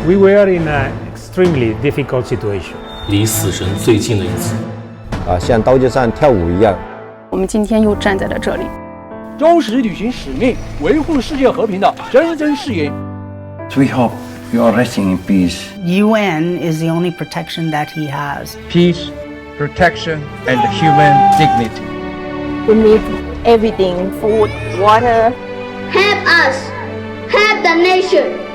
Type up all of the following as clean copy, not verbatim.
We were in an extremely difficult situation. 离死神最近的一次。像刀尖上跳舞一样。我们今天又站在了这里，忠实履行使命，维护世界和平的真正誓言。We hope you are resting in peace. UN is the only protection that he has. Peace, protection, and human dignity. We need everything: food, water. Help us. Help the nation.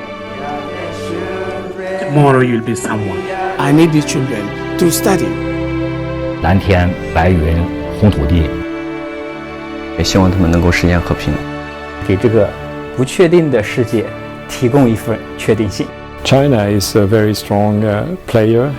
Tomorrow you'll be someone. I need these children to study. 蓝天白云红土地，也希望他们能够实现和平，给这个不确定的世界提供一份确定性。China is a very strong player.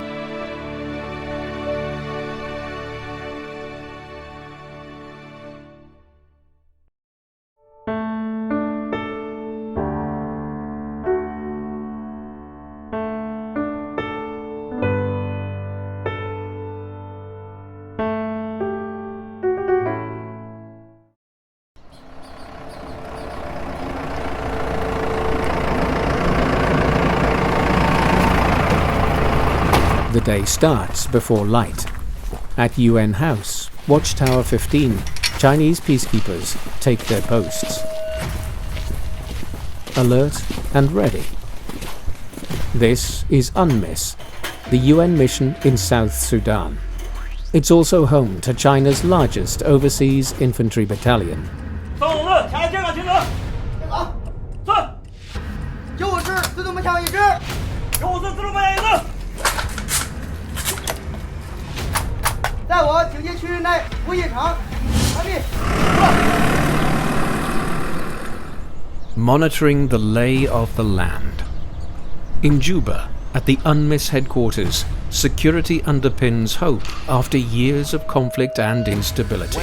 The day starts before light. At UN House, Watchtower 15, Chinese peacekeepers take their posts. Alert and ready. This is UNMISS, the UN mission in South Sudan. It's also home to China's largest overseas infantry battalion. 在我警戒区域内不异常，完毕。Monitoring the lay of the land. In Juba, at the UNMISS headquarters, security underpins hope after years of conflict and instability.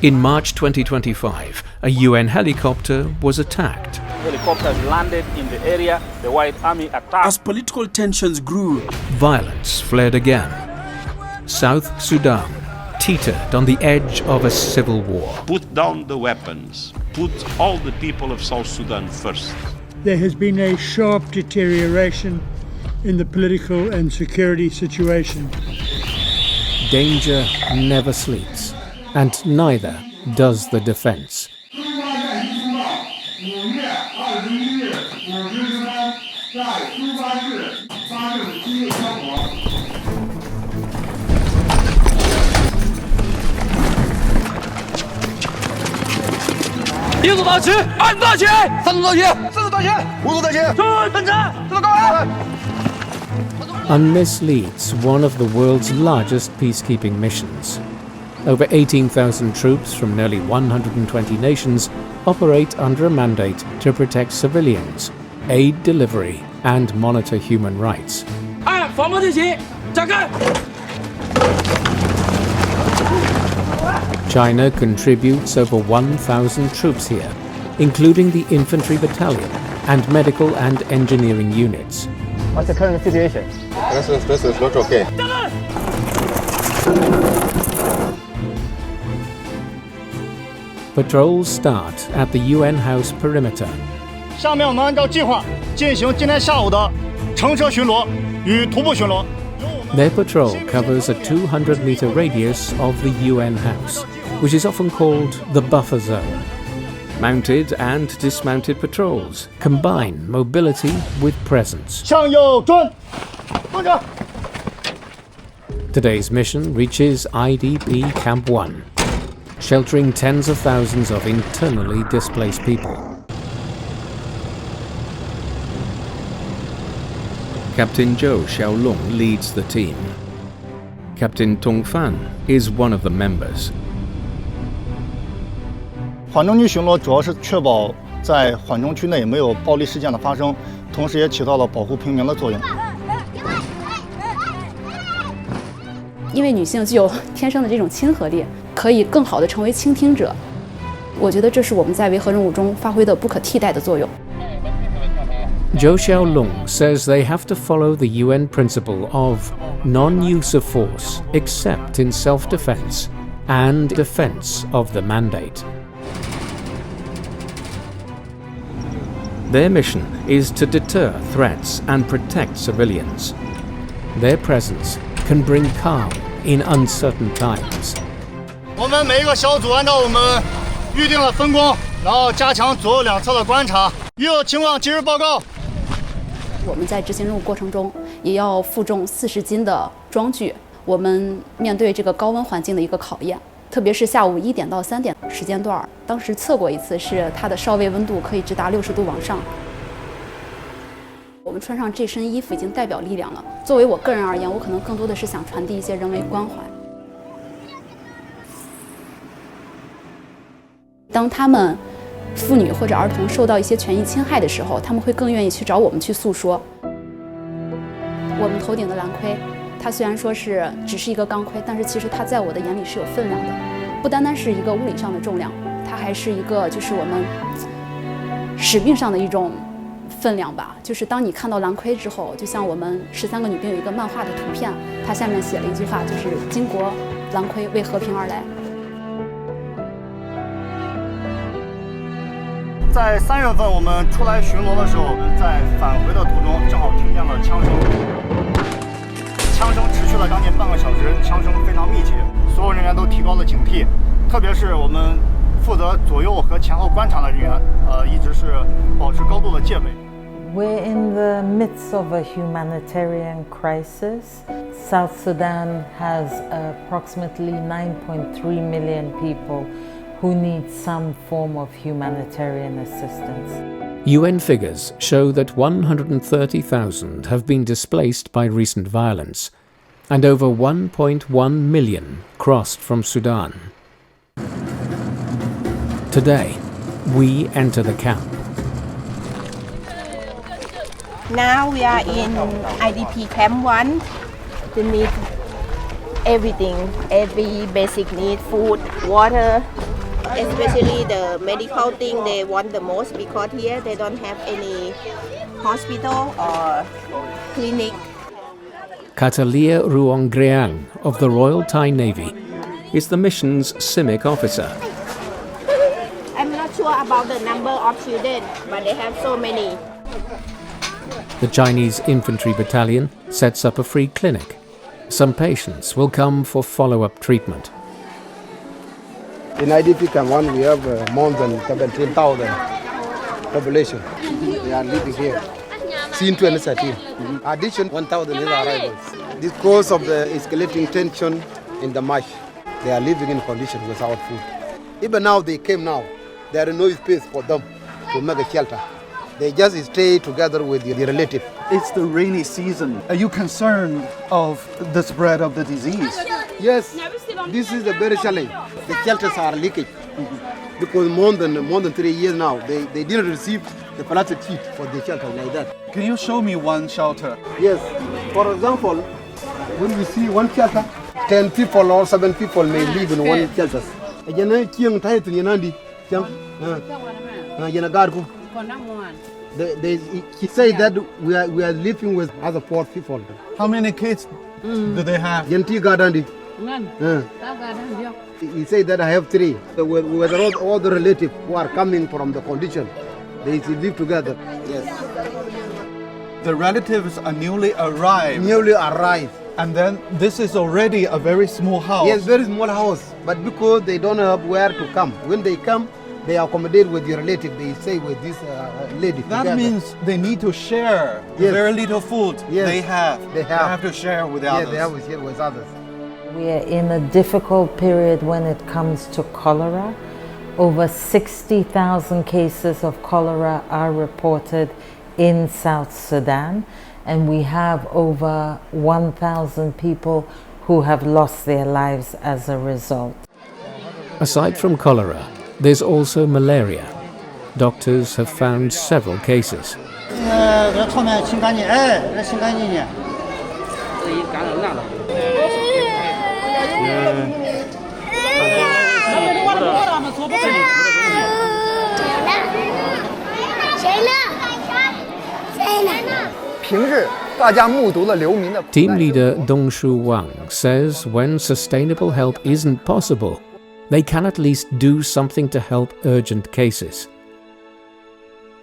In March 2025, a UN helicopter was attacked. Helicopters landed in the area. The White Army attacked. As political tensions grew, violence flared again. South Sudan teetered on the edge of a civil war. Put down the weapons. Put all the people of South Sudan first. There has been a sharp deterioration in the political and security situation. Danger never sleeps, and neither does the defense. UNMISS leads one of the world's largest peacekeeping missions. Over 18,000 troops from nearly 120 nations operate under a mandate to protect civilians, aid delivery, and monitor human rights. China contributes over 1,000 troops here, including the infantry battalion and medical and engineering units. What's the current situation? This looks okay. Patrols start at the UN House perimeter. 下面我们按照计划进行今天下午的乘车巡逻与徒步巡逻。 Their patrol covers a 200-meter radius of the UN House, which is often called the buffer zone. Mounted and dismounted patrols combine mobility with presence. 向右转，蹲着。 Today's mission reaches IDP Camp 1, sheltering tens of thousands of internally displaced people. Captain Zhou Xiaolong leads the team. Captain Tong Fan is one of the members. 缓冲区巡逻主要是确保在缓冲区内没有暴力事件的发生，同时也起到了保护平民的作用。因为女性具有天生的这种亲和力，可以更好地成为倾听者。我觉得这是我们在维和任务中发挥的不可替代的作用。 Zhou Xiaolong says they have to follow the UN principle of non-use of force except in self-defense and defense of the mandate. Their mission is to deter threats and protect civilians. Their presence can bring calm in uncertain times. 我们每一个小组按照我们预定的分工，然后加强左右两侧的观察，一有情况及时报告。我们在执行任务过程中，也要负重40斤的装具。我们面对这个高温环境的一个考验，特别是下午1点到3点时间段，当时测过一次，是它的烧煨温度可以直达60度往上。我们穿上这身衣服已经代表力量了。作为我个人而言，我可能更多的是想传递一些人为关怀。当他们妇女或者儿童受到一些权益侵害的时候，他们会更愿意去找我们去诉说。我们头顶的蓝盔，它虽然说是只是一个钢盔，但是其实它在我的眼里是有分量的，不单单是一个物理上的重量，它还是一个就是我们使命上的一种分量吧。就是当你看到蓝盔之后，就像我们13个女兵有一个漫画的图片，它下面写了一句话，就是巾帼蓝盔为和平而来。在3月份我们出来巡逻的时候，在返回的途中正好听见了枪声，枪声持续了将近半个小时，枪声非常密集，所有人员都提高了警惕，特别是我们负责左右和前后观察的人员，一直是保持高度的戒备。We're in the midst of a humanitarian crisis. South Sudan has approximately 9.3 million people who need some form of humanitarian assistance. UN figures show that 130,000 have been displaced by recent violence, and over 1.1 million crossed from Sudan. Today, we enter the camp. Now we are in IDP Camp 1. They need everything, every basic need, food, water, especially the medical thing they want the most because here they don't have any hospital or clinic. Katalia Ruongreang of the Royal Thai Navy is the mission's CIMIC officer. I'm not sure about the number of children, but they have so many. The Chinese Infantry Battalion sets up a free clinic. Some patients will come for follow-up treatment. In IDP Camp 1, we have more than 17,000 population. They are living here since 2013. Addition, 1,000 is arrivals. Because of the escalating tension in the marsh, they are living in conditions without food. Even now they came now, there is no space for them to make a shelter. They just stay together with their relative. It's the rainy season. Are you concerned of the spread of the disease? Yes, this is a very challenge. The shelters are leaking because more than 3 years now, they didn't receive the plastic sheet for the shelter like that. Can you show me one shelter? Yes. For example, when we see one shelter, 10 people or 7 people may live in one shelter. He said that we are living with other poor people. How many kids do they have? He said that I have 3. So with all the relatives who are coming from the condition, they live together. Yes. The relatives are newly arrived. Newly arrived. And then this is already a very small house. Yes, very small house. But because they don't have where to come, when they come, they accommodate with your relative. They stay with this lady. That together. means they need to share very little food they have. They have to share with others. Yes, they have to share with others. We are in a difficult period when it comes to cholera. Over 60,000 cases of cholera are reported in South Sudan, and we have over 1,000 people who have lost their lives as a result. Aside from cholera, there's also malaria. Doctors have found several cases. Team leader Dongshu Wang says when sustainable help isn't possible, they can at least do something to help urgent cases.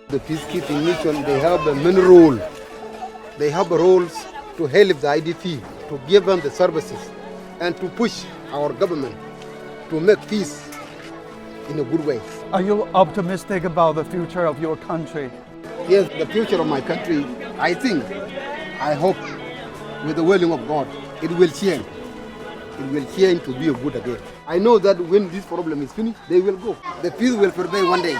The peacekeeping mission, they have a many roles. They have roles to help the IDP, to give them the services, and to push our government to make peace in a good way. Are you optimistic about the future of your country? Yes, the future of my country, I think, I hope, with the willing of God, it will change. It will change to be good again. I know that when this problem is finished, they will go. The peace will prevail one day.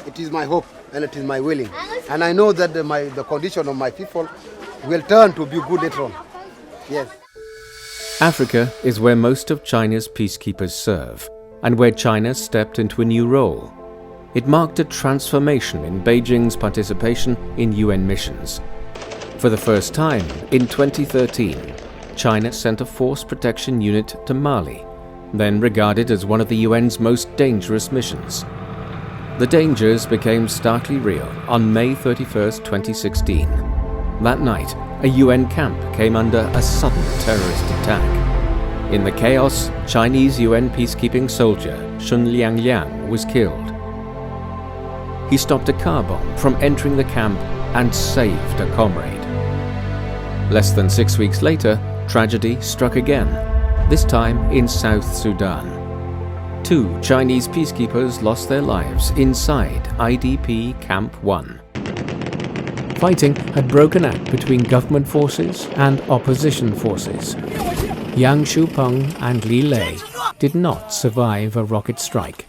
It is my hope and it is my willing. And I know that the condition of my people will turn to be good later on. Yes. Africa is where most of China's peacekeepers serve, and where China stepped into a new role. It marked a transformation in Beijing's participation in UN missions. For the first time, in 2013, China sent a force protection unit to Mali, then regarded as one of the UN's most dangerous missions. The dangers became starkly real on May 31st, 2016. That night, a UN camp came under a sudden terrorist attack. In the chaos, Chinese UN peacekeeping soldier Shun Liangliang was killed. He stopped a car bomb from entering the camp and saved a comrade. Less than 6 weeks later, tragedy struck again, this time in South Sudan. 2 Chinese peacekeepers lost their lives inside IDP Camp 1. Fighting had broken out between government forces and opposition forces. Yang Shupeng and Li Lei did not survive a rocket strike.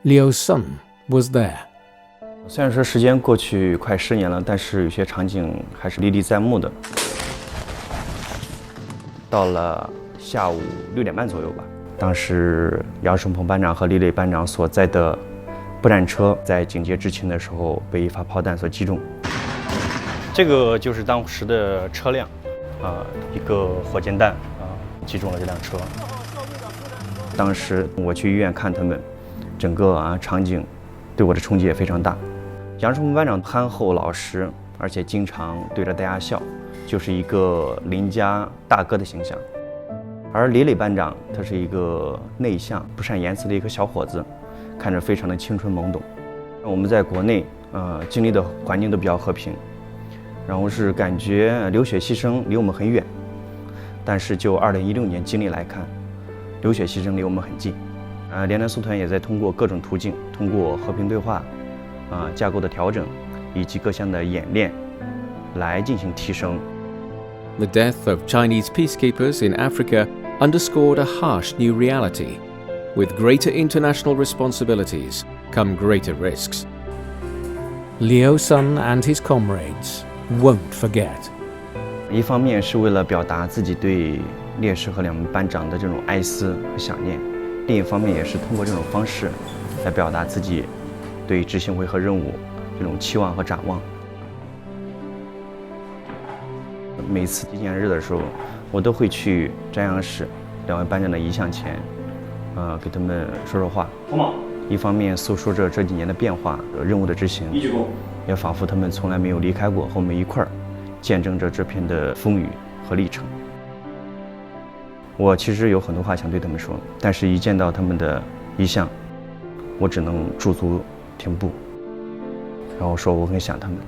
Liu Sun was there. 虽然说时间过去快10年了，但是有些场景还是历历在目的。到了下午6点半左右吧，当时杨胜鹏班长和李磊班长所在的步战车在警戒执勤的时候被一发炮弹所击中。这个就是当时的车辆，一个火箭弹击中了这辆车。当时我去医院看他们，整个场景对我的冲击也非常大。杨胜鹏班长憨厚老实，而且经常对着大家笑，就是一个邻家大哥的形象。而李磊班长他是一个内向、不善言辞的一个小伙子，看着非常的青春懵懂。我们在国内经历的环境都比较和平，然后是感觉流血牺牲离我们很远，但是就2016年经历来看，流血牺牲离我们很近。联南苏团也在通过各种途径，通过和平对话、架构的调整以及各项的演练来进行提升。The death of Chinese peacekeepers in Africa underscored a harsh new reality. With greater international responsibilities come greater risks. Liu Sun and his comrades won't forget. 一方面是为了表达自己对烈士和两名班长的这种哀思和想念，另一方面也是通过这种方式来表达自己对执行维和任务这种期望和展望。每次纪念日的时候，我都会去瞻仰室2位班长的遗像前，给他们说说话。一方面诉说着这几年的变化、任务的执行，也仿佛他们从来没有离开过，和我们一块儿见证着这片的风雨和历程。我其实有很多话想对他们说，但是一见到他们的遗像，我只能驻足停步，然后说我很想他们，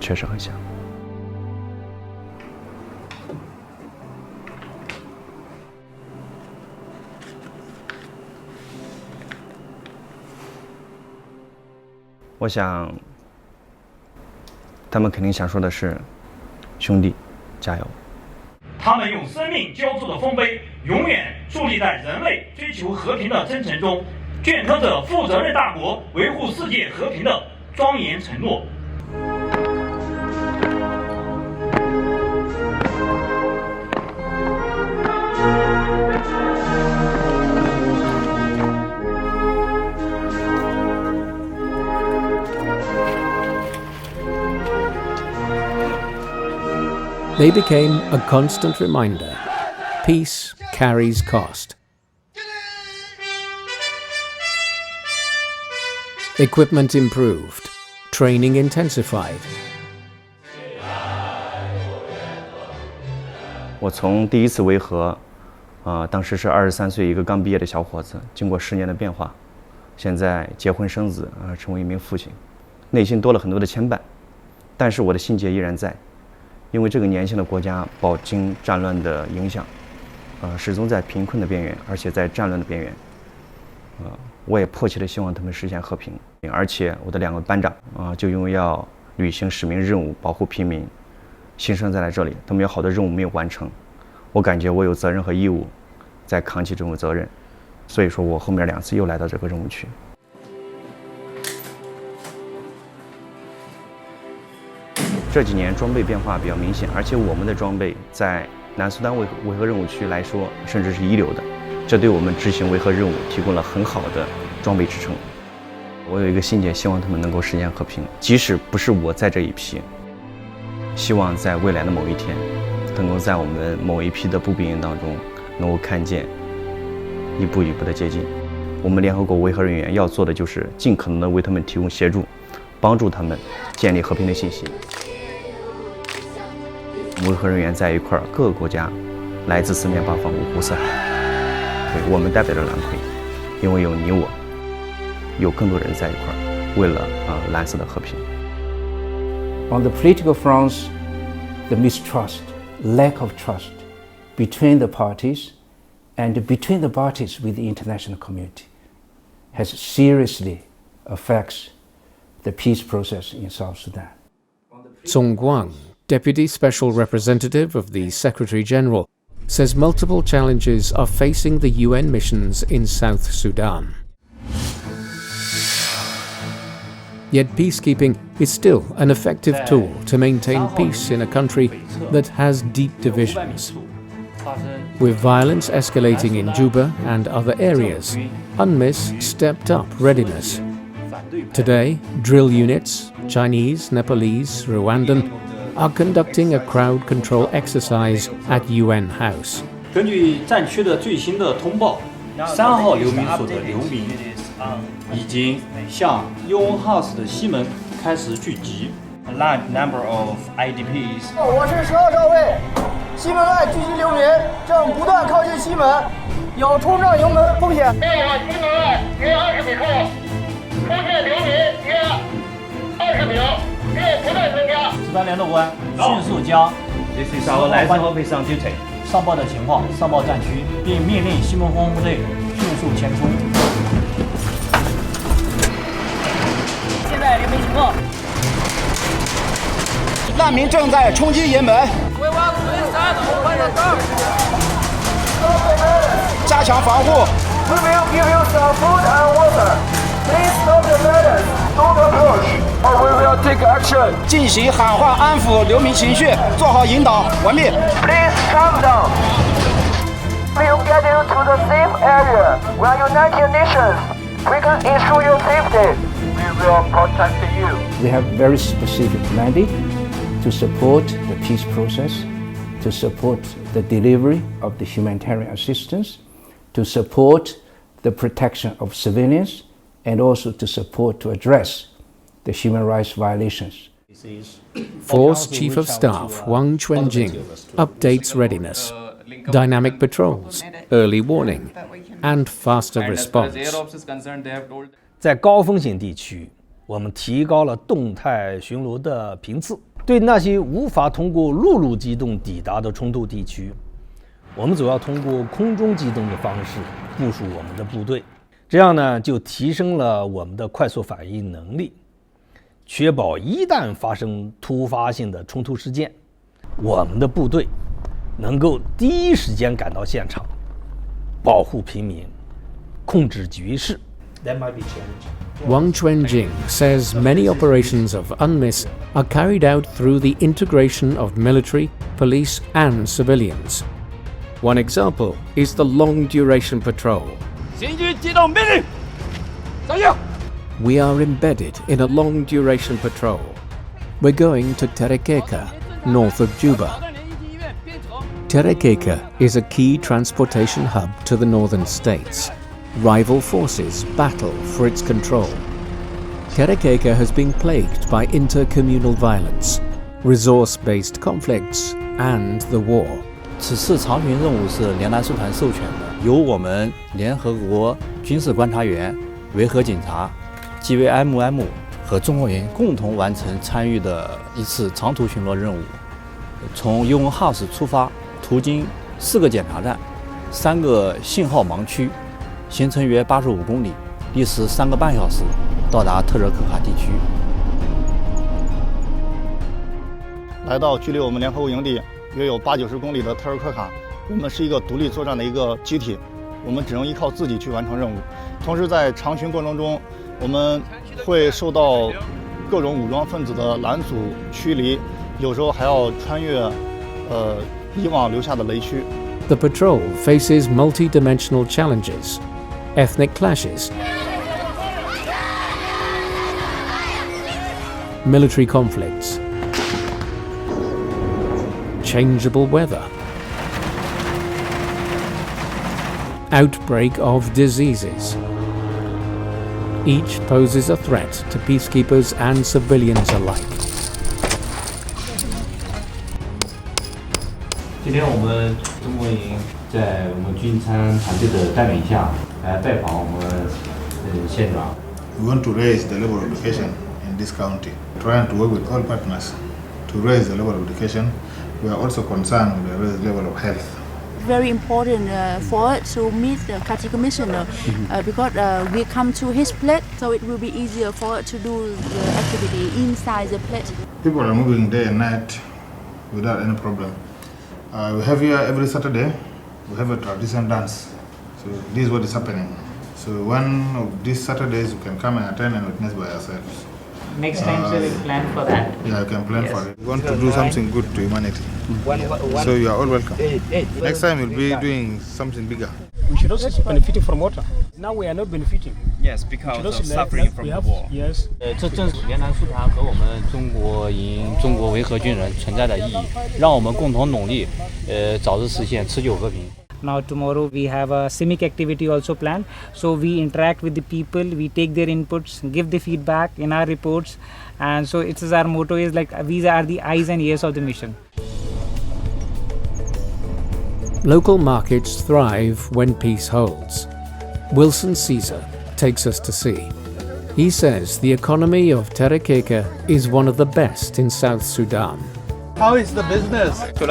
确实很想。我想，他们肯定想说的是，兄弟，加油！他们用生命浇筑的丰碑，永远伫立在人类追求和平的征程中，镌刻着负责任大国维护世界和平的庄严承诺。They became a constant reminder. Peace carries cost. Equipment improved, training intensified. 我从第一次维和，当时是23岁一个刚毕业的小伙子，经过10年的变化，现在结婚生子成为一名父亲，内心多了很多的牵绊，但是我的心结依然在，因为这个年轻的国家饱经战乱的影响，始终在贫困的边缘，而且在战乱的边缘。我也迫切的希望他们实现和平，而且我的2个班长就因为要履行使命任务，保护平民，牺牲在了这里，他们有好多任务没有完成，我感觉我有责任和义务在扛起这种责任，所以说我后面2次又来到这个任务区。这几年装备变化比较明显，而且我们的装备在南苏丹维和任务区来说，甚至是一流的，这对我们执行维和任务提供了很好的装备支撑。我有一个心结，希望他们能够实现和平，即使不是我在这一批，希望在未来的某一天，能够在我们某一批的步兵营当中，能够看见一步一步的接近。我们联合国维和人员要做的就是尽可能的为他们提供协助，帮助他们建立和平的信息。维和人员在一块儿，各个国家来自4面8方，五湖四海。对，我们代表着蓝盔，因为有你我，有更多人在一块儿，为了蓝色的和平。On the political fronts, the mistrust, lack of trust between the parties and between the parties with the international community has seriously affects the peace process in South Sudan. Song Guang, Deputy Special Representative of the Secretary-General, says multiple challenges are facing the UN missions in South Sudan. Yet peacekeeping is still an effective tool to maintain peace in a country that has deep divisions. With violence escalating in Juba and other areas, UNMISS stepped up readiness. Today, drill units, Chinese, Nepalese, Rwandan, are conducting a crowd control exercise at UN House. 根据战区的最新的通报，3号流民所的流民已经向 UN House 的西门开始聚集。A large number of IDPs. 我是12少尉，西门外聚集流民正不断靠近西门，有冲上营门风险。面往西门外约20米处，出现流民约20名，并不断增加。苏丹联络官迅速将上报的情况上报战区，并命令西门轰部队迅速前冲。现在流民情况。难民正在冲击营门，加强防护。We will give you some food and water. Please stop the violence. Don't approach, or we will take action. 进行喊话安抚流民情绪，做好引导，完毕。Please calm down. We'll get you to the safe area. We are United Nations. We can ensure your safety. We will protect you. We have very specific mandate to support the peace process, to support the delivery of the humanitarian assistance, to support the protection of civilians, and also to support to address the human rights violations. Force Chief of Staff Wang Chuanjing updates readiness, dynamic patrols, early warning, and faster response. 在高风险地区，我们提高了动态巡逻的频次。对那些无法通过陆路机动抵达的冲突地区，我们主要通过空中机动的方式部署我们的部队，这样呢就提升了我们的快速反应能力，确保一旦发生突发性的冲突事件，我们的部队能够第一时间赶到现场，保护平民，控制局势。Wang Chuanjing says many operations of UNMISS are carried out through the integration of military, police, and civilians. One example is the long-duration patrol. We are embedded in a long-duration patrol. We're going to Terekeka, north of Juba. Terekeka is a key transportation hub to the northern states. Rival forces battle for its control. Terekeka has been plagued by intercommunal violence, resource-based conflicts, and the war. 此次长巡任务是联蓝师团授权的，由我们联合国军事观察员、维和警察、GVMM 和中国人共同完成参与的一次长途巡逻任务。从尤文哈斯出发，途经4个检查站、3个信号盲区，行程约85公里，历时3个半小时，到达特热克卡地区。来到距离我们联合国营地约有80-90公里的特热克卡，我们是一个独立作战的一个集体，我们只能依靠自己去完成任务。同时在长巡过程中，我们会受到各种武装分子的拦阻驱离，有时候还要穿越以往留下的雷区。The patrol faces multi-dimensional challenges, ethnic clashes, military conflicts, changeable weather, outbreak of diseases. Each poses a threat to peacekeepers and civilians alike. 今天我们中国营在我们军参团队的带领下来拜访我们县长。We want to raise the level of education in this county, trying to work with all partners to raise the level of education. We are also concerned with the level of health. Very important for us to meet the county commissioner because we come to his plate, so it will be easier for us to do the activity inside the plate. People are moving day and night without any problem. We have here every Saturday, we have a tradition dance. So this is what is happening. So one of these Saturdays you can come and attend and witness by yourselves. Next time, so we'll plan for that. Yeah, you can plan for it. We want to do something good to humanity. So you are all welcome. Next time we'll be doing something bigger. We should also benefit from water. Now we are not benefiting. Yes, because of suffering from the war. Yes. 这正是联蓝师团和我们中国营、中国维和军人存在的意义，让我们共同努力，早日实现持久和平。 Now tomorrow we have a civic activity also planned. So we interact with the people, we take their inputs, give the feedback in our reports, and so it's our motto is like these are the eyes and ears of the mission. Local markets thrive when peace holds. Wilson Caesar takes us to see. He says the economy of Terekeka is one of the best in South Sudan. How is the business? So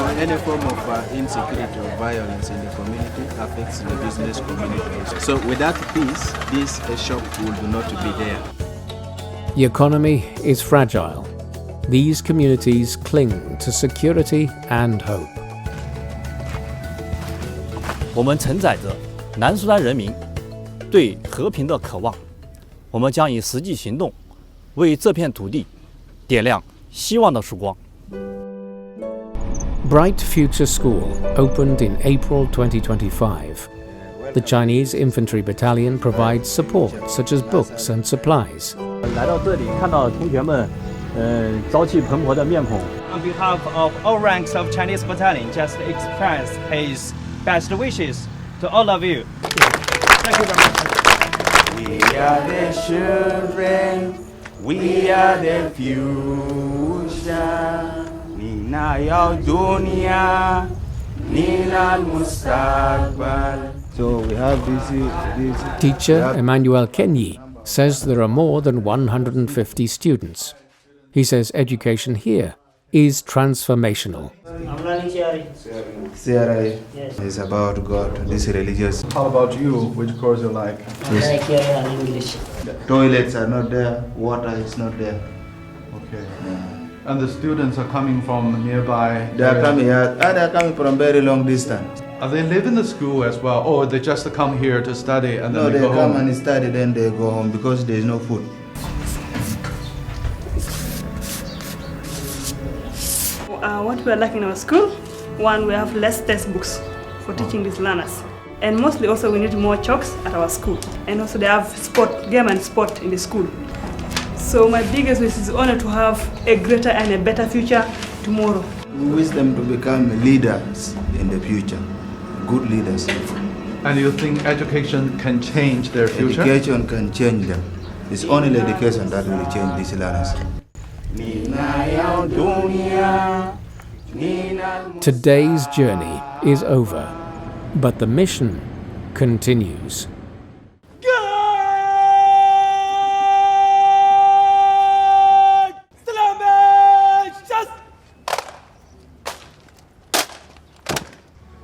any form of insecurity or violence in the community affects the business community also. So without peace, this shop would not be there. The economy is fragile. These communities cling to security and hope. 我们承载着南苏丹人民对和平的渴望，我们将以实际行动为这片土地点亮希望的曙光。 Bright Future School opened in April 2025. The Chinese Infantry Battalion provides support such as books and supplies. 来到这里，看到同学们，朝气蓬勃的面孔。 On behalf of all ranks of Chinese battalion, just express his best wishes to all of you. Thank you very much. We are the children. We are the future. Nina ya dunia, Nina mustaqbal. So we have this Teacher Emmanuel Kenyi says there are more than 150 students. He says education here is transformational. CRI is about God, this religious. How about you? Which course you like? English. Toilets are not there, water is not there. Okay. And the students are coming from nearby? They are coming here, and they are coming from very long distance. Are they live in the school as well, or they just come here to study and then they go home? No, they come and study, then they go home because there is no food. What we are lacking in our school, one, we have less textbooks for teaching these learners. And mostly also we need more chalks at our school. And also they have game and sport in the school. So my biggest wish is only to have a greater and a better future tomorrow. We wish them to become leaders in the future, good leaders. And you think education can change their future? Education can change them. It's only education that will change these learners. Today's journey is over, but the mission continues.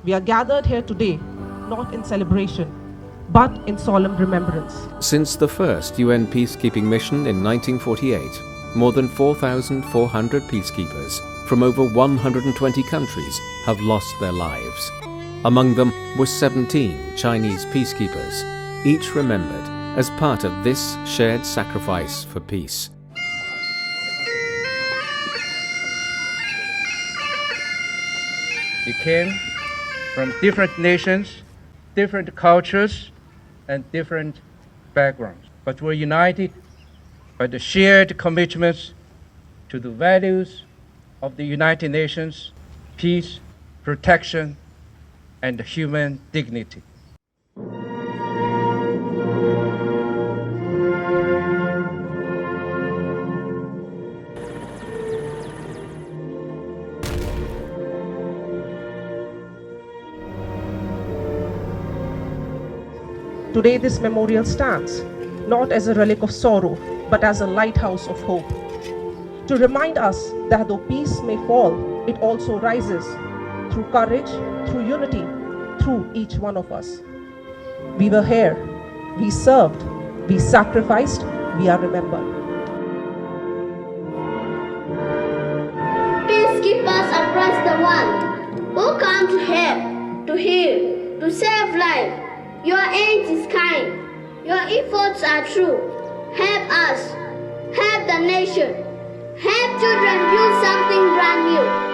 We are gathered here today, not in celebration, but in solemn remembrance. Since the first UN peacekeeping mission in 1948, more than 4,400 peacekeepers from over 120 countries have lost their lives. Among them were 17 Chinese peacekeepers, each remembered as part of this shared sacrifice for peace. You came from different nations, different cultures, and different backgrounds, but were united by the shared commitments to the values of the United Nations, peace, protection, and human dignity. Today this memorial stands, not as a relic of sorrow, but as a lighthouse of hope, to remind us that though peace may fall, it also rises through courage, through unity, through each one of us. We were here, we served, we sacrificed, we are remembered. Peacekeepers across the world who come to help, to heal, to save life. Your aid is kind, your efforts are true. Help us, help the nation, help children build something brand new.